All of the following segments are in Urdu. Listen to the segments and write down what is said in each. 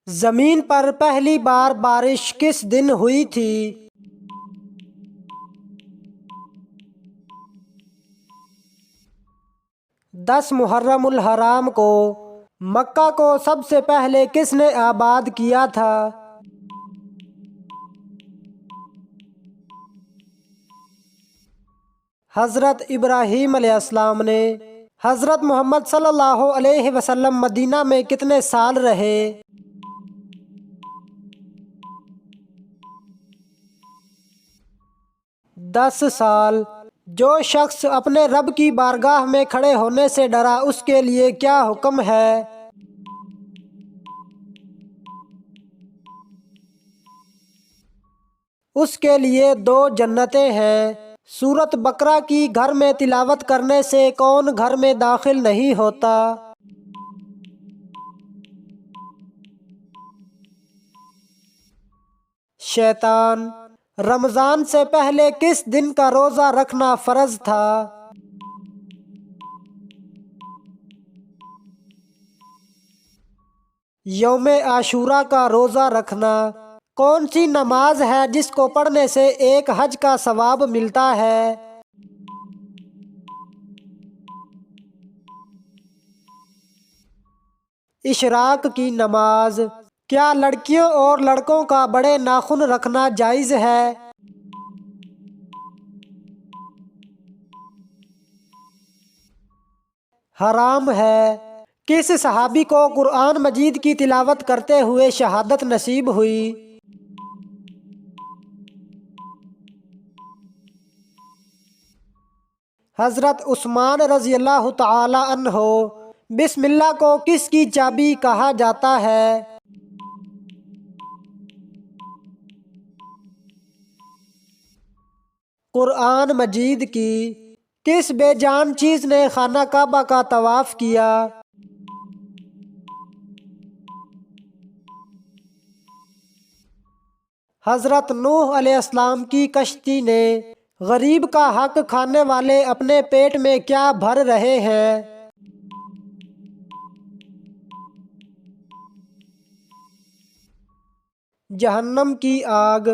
زمین پر پہلی بار بارش کس دن ہوئی تھی؟ 10 محرم الحرام کو مکہ کو سب سے پہلے کس نے آباد کیا تھا؟ حضرت ابراہیم علیہ السلام نے۔ حضرت محمد صلی اللہ علیہ وسلم مدینہ میں کتنے سال رہے؟ 10 سال۔ جو شخص اپنے رب کی بارگاہ میں کھڑے ہونے سے ڈرا اس کے لیے کیا حکم ہے؟ اس کے لیے 2 جنتیں ہیں۔ سورۃ بقرہ کی گھر میں تلاوت کرنے سے کون گھر میں داخل نہیں ہوتا؟ شیطان۔ رمضان سے پہلے کس دن کا روزہ رکھنا فرض تھا؟ یوم عاشوراء کا روزہ رکھنا۔ کون سی نماز ہے جس کو پڑھنے سے ایک حج کا ثواب ملتا ہے؟ اشراق کی نماز۔ کیا لڑکیوں اور لڑکوں کا بڑے ناخن رکھنا جائز ہے؟ حرام ہے۔ کس صحابی کو قرآن مجید کی تلاوت کرتے ہوئے شہادت نصیب ہوئی؟ حضرت عثمان رضی اللہ تعالی عنہ۔ بسم اللہ کو کس کی چابی کہا جاتا ہے؟ قرآن مجید کی۔ کس بے جان چیز نے خانہ کعبہ کا طواف کیا؟ حضرت نوح علیہ السلام کی کشتی نے۔ غریب کا حق کھانے والے اپنے پیٹ میں کیا بھر رہے ہیں؟ جہنم کی آگ۔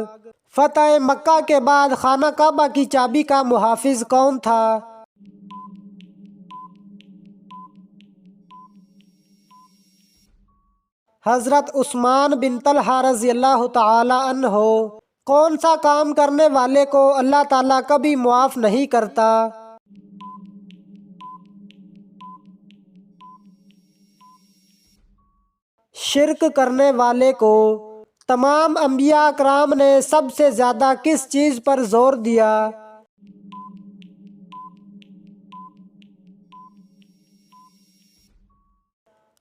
فتح مکہ کے بعد خانہ کعبہ کی چابی کا محافظ کون تھا؟ حضرت عثمان بن طلحہ رضی اللہ تعالی عنہ۔ کون سا کام کرنے والے کو اللہ تعالیٰ کبھی معاف نہیں کرتا؟ شرک کرنے والے کو۔ تمام انبیاء اکرام نے سب سے زیادہ کس چیز پر زور دیا؟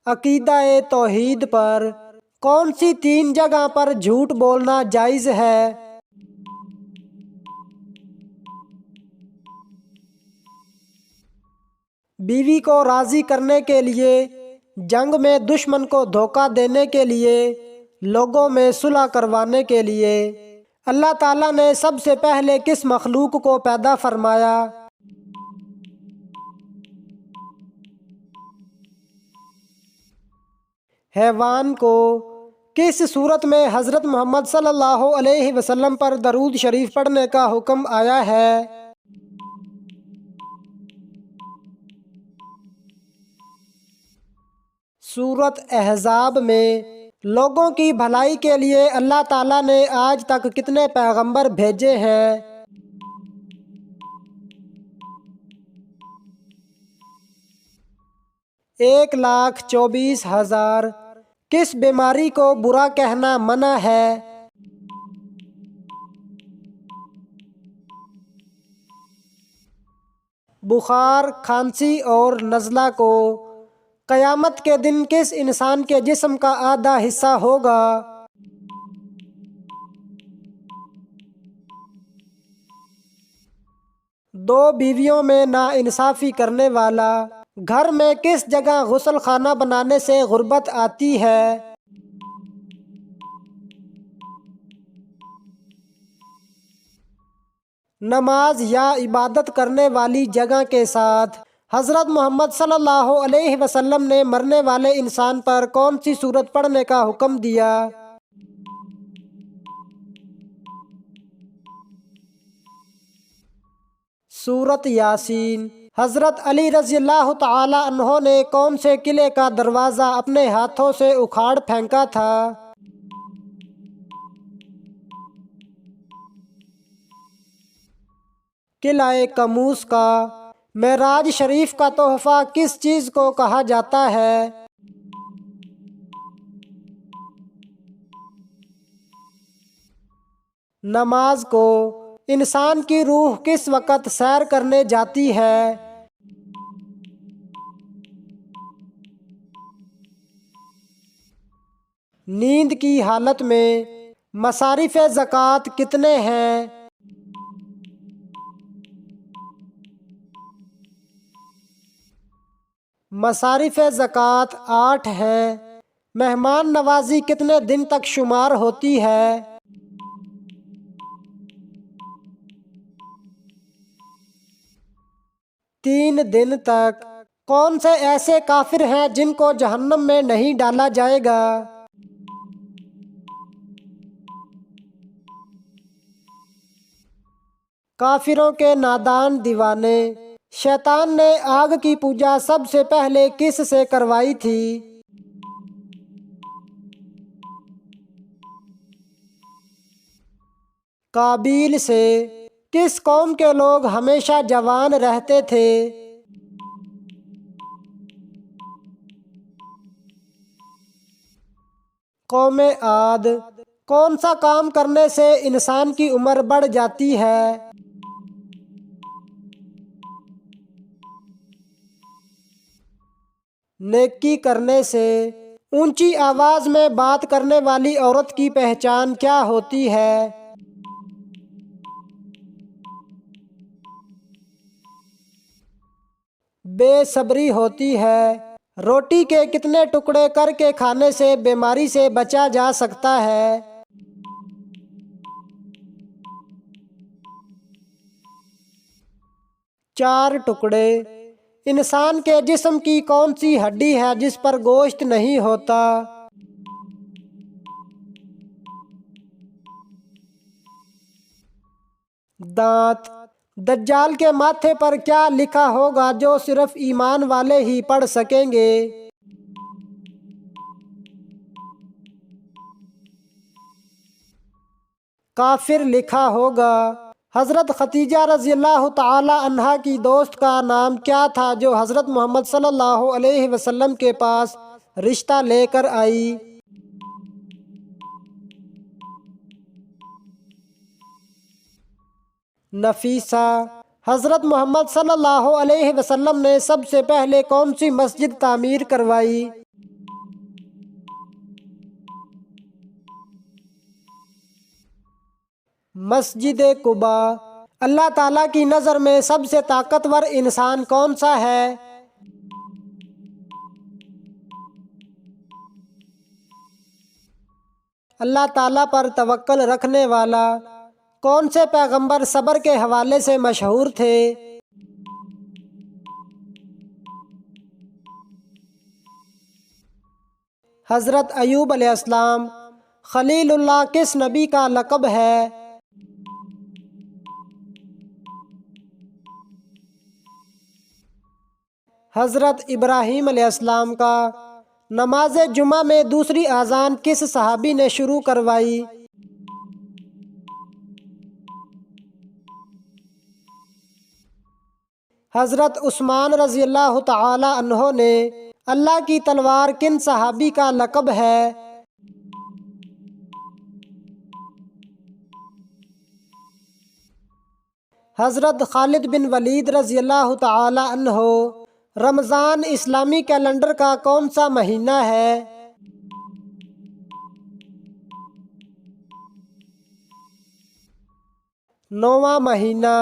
عقیدہ توحید پر۔ کون سی 3 جگہ پر جھوٹ بولنا جائز ہے؟ بیوی کو راضی کرنے کے لیے، جنگ میں دشمن کو دھوکہ دینے کے لیے، لوگوں میں صلح کروانے کے لیے۔ اللہ تعالیٰ نے سب سے پہلے کس مخلوق کو پیدا فرمایا؟ حیوان کو۔ کس صورت میں حضرت محمد صلی اللہ علیہ وسلم پر درود شریف پڑھنے کا حکم آیا ہے؟ سورۃ احزاب میں۔ لوگوں کی بھلائی کے لیے اللہ تعالیٰ نے آج تک کتنے پیغمبر بھیجے ہیں؟ ایک 1,24,000۔ کس بیماری کو برا کہنا منع ہے؟ بخار، کھانسی اور نزلہ کو۔ قیامت کے دن کس انسان کے جسم کا آدھا حصہ ہوگا؟ دو بیویوں میں ناانصافی کرنے والا۔ گھر میں کس جگہ غسل خانہ بنانے سے غربت آتی ہے؟ نماز یا عبادت کرنے والی جگہ کے ساتھ حضرت محمد صلی اللہ علیہ وسلم نے مرنے والے انسان پر کون سی سورت پڑھنے کا حکم دیا؟ سورت یاسین۔ حضرت علی رضی اللہ تعالی عنہ نے کون سے قلعے کا دروازہ اپنے ہاتھوں سے اکھاڑ پھینکا تھا؟ قلعہ کموس کا۔ معراج شریف کا تحفہ کس چیز کو کہا جاتا ہے؟ نماز کو۔ انسان کی روح کس وقت سیر کرنے جاتی ہے؟ نیند کی حالت میں۔ مصارف زکوٰۃ کتنے ہیں؟ مصارف زکوٰۃ 8 ہیں۔ مہمان نوازی کتنے دن تک شمار ہوتی ہے؟ 3 دن تک۔ کون سے ایسے کافر ہیں جن کو جہنم میں نہیں ڈالا جائے گا؟ کافروں کے نادان دیوانے۔ شیطان نے آگ کی پوجا سب سے پہلے کس سے کروائی تھی؟ قابیل سے۔ کس قوم کے لوگ ہمیشہ جوان رہتے تھے؟ قوم عاد۔ کون سا کام کرنے سے انسان کی عمر بڑھ جاتی ہے؟ نیکی کرنے سے۔ اونچی آواز میں بات کرنے والی عورت کی پہچان کیا ہوتی ہے؟ بے صبری ہوتی ہے۔ روٹی کے کتنے ٹکڑے کر کے کھانے سے بیماری سے بچا جا سکتا ہے؟ چار ٹکڑے۔ انسان کے جسم کی کون سی ہڈی ہے جس پر گوشت نہیں ہوتا؟ دانت۔ دجال کے ماتھے پر کیا لکھا ہوگا جو صرف ایمان والے ہی پڑھ سکیں گے؟ کافر لکھا ہوگا۔ حضرت خدیجہ رضی اللہ تعالی عنہا کی دوست کا نام کیا تھا جو حضرت محمد صلی اللہ علیہ وسلم کے پاس رشتہ لے کر آئی؟ نفیسہ۔ حضرت محمد صلی اللہ علیہ وسلم نے سب سے پہلے کون سی مسجد تعمیر کروائی؟ مسجد قباء۔ اللہ تعالیٰ کی نظر میں سب سے طاقتور انسان کون سا ہے؟ اللہ تعالیٰ پر توکل رکھنے والا۔ کون سے پیغمبر صبر کے حوالے سے مشہور تھے؟ حضرت ایوب علیہ السلام۔ خلیل اللہ کس نبی کا لقب ہے؟ حضرت ابراہیم علیہ السلام کا۔ نماز جمعہ میں دوسری اذان کس صحابی نے شروع کروائی؟ حضرت عثمان رضی اللہ تعالی عنہ نے۔ اللہ کی تلوار کن صحابی کا لقب ہے؟ حضرت خالد بن ولید رضی اللہ تعالی عنہ۔ رمضان اسلامی کیلنڈر کا کون سا مہینہ ہے؟ نواں مہینہ۔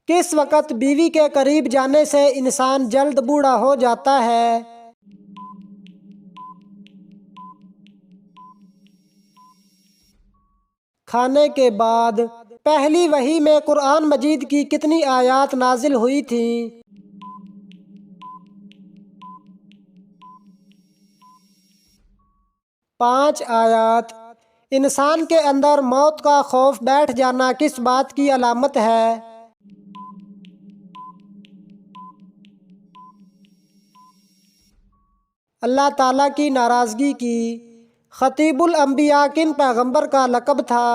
کس وقت بیوی کے قریب جانے سے انسان جلد بوڑھا ہو جاتا ہے؟ کھانے کے بعد۔ پہلی وحی میں قرآن مجید کی کتنی آیات نازل ہوئی تھیں؟ 5 آیات۔ انسان کے اندر موت کا خوف بیٹھ جانا کس بات کی علامت ہے؟ اللہ تعالیٰ کی ناراضگی کی۔ خطیب الانبیاء کن پیغمبر کا لقب تھا؟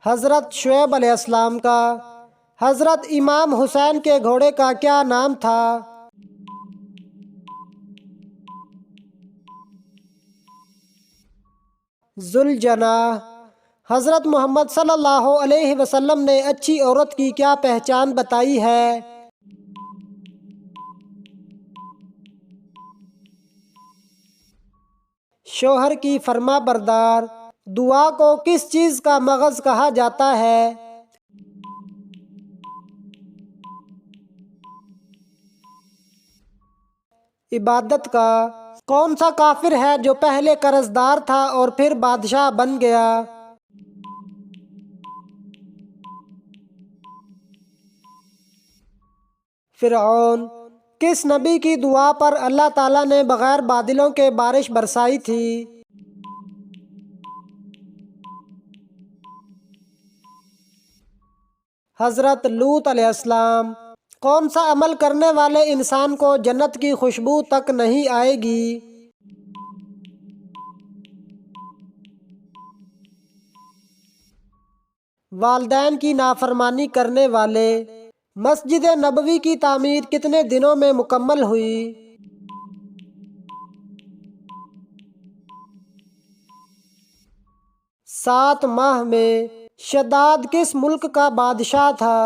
حضرت شعیب علیہ السلام کا۔ حضرت امام حسین کے گھوڑے کا کیا نام تھا؟ ذوالجناح۔ حضرت محمد صلی اللہ علیہ وسلم نے اچھی عورت کی کیا پہچان بتائی ہے؟ شوہر کی فرما بردار۔ دعا کو کس چیز کا مغز کہا جاتا ہے؟ عبادت کا۔ کون سا کافر ہے جو پہلے قرض دار تھا اور پھر بادشاہ بن گیا؟ فرعون۔ کس نبی کی دعا پر اللہ تعالیٰ نے بغیر بادلوں کے بارش برسائی تھی؟ حضرت لوط علیہ السلام۔ کون سا عمل کرنے والے انسان کو جنت کی خوشبو تک نہیں آئے گی؟ والدین کی نافرمانی کرنے والے۔ مسجد نبوی کی تعمیر کتنے دنوں میں مکمل ہوئی؟ 7 ماہ میں۔ شداد کس ملک کا بادشاہ تھا؟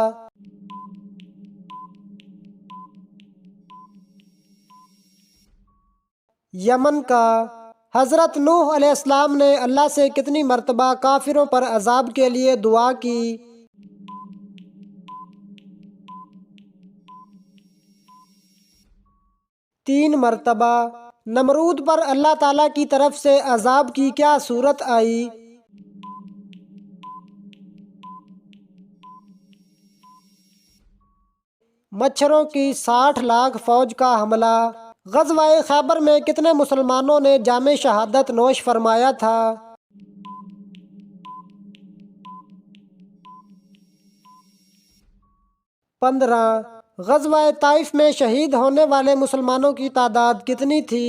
یمن کا۔ حضرت نوح علیہ السلام نے اللہ سے کتنی مرتبہ کافروں پر عذاب کے لیے دعا کی؟ 3 مرتبہ۔ نمرود پر اللہ تعالیٰ کی طرف سے عذاب کی کیا صورت آئی؟ مچھروں کی 60 لاکھ فوج کا حملہ۔ غزوہ خیبر میں کتنے مسلمانوں نے جام شہادت نوش فرمایا تھا؟ 15۔ غزوہ طائف میں شہید ہونے والے مسلمانوں کی تعداد کتنی تھی؟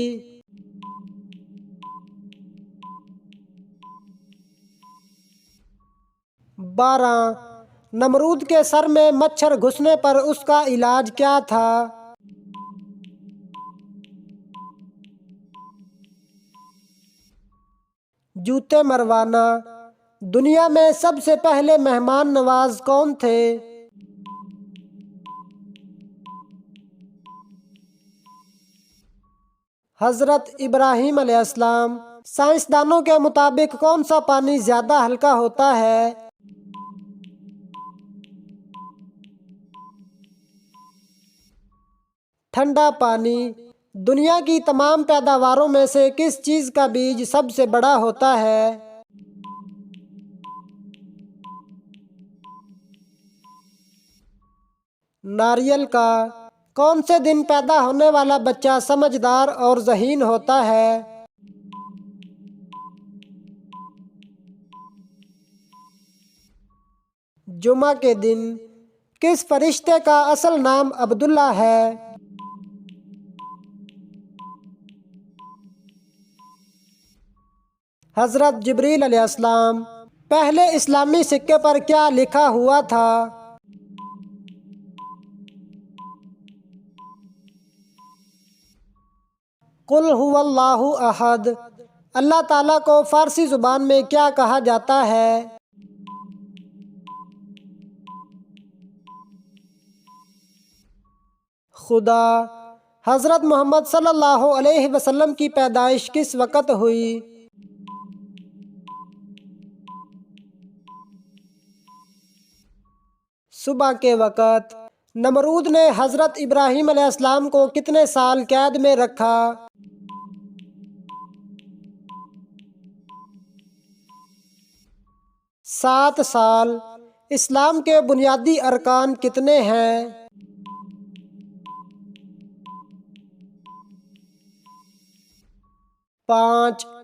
12۔ نمرود کے سر میں مچھر گھسنے پر اس کا علاج کیا تھا؟ جوتے مروانا۔ دنیا میں سب سے پہلے مہمان نواز کون تھے؟ حضرت ابراہیم علیہ السلام۔ سائنسدانوں کے مطابق کون سا پانی زیادہ ہلکا ہوتا ہے؟ ٹھنڈا پانی۔ دنیا کی تمام پیداواروں میں سے کس چیز کا بیج سب سے بڑا ہوتا ہے؟ ناریل کا۔ کون سے دن پیدا ہونے والا بچہ سمجھدار اور ذہین ہوتا ہے؟ جمعہ کے دن۔ کس فرشتے کا اصل نام عبداللہ ہے؟ حضرت جبریل علیہ السلام۔ پہلے اسلامی سکے پر کیا لکھا ہوا تھا؟ قل هو اللہ احد۔ اللہ تعالیٰ کو فارسی زبان میں کیا کہا جاتا ہے؟ خدا۔ حضرت محمد صلی اللہ علیہ وسلم کی پیدائش کس وقت ہوئی؟ صبح کے وقت۔ نمرود نے حضرت ابراہیم علیہ السلام کو کتنے سال قید میں رکھا؟ 7 سال۔ اسلام کے بنیادی ارکان کتنے ہیں؟ 5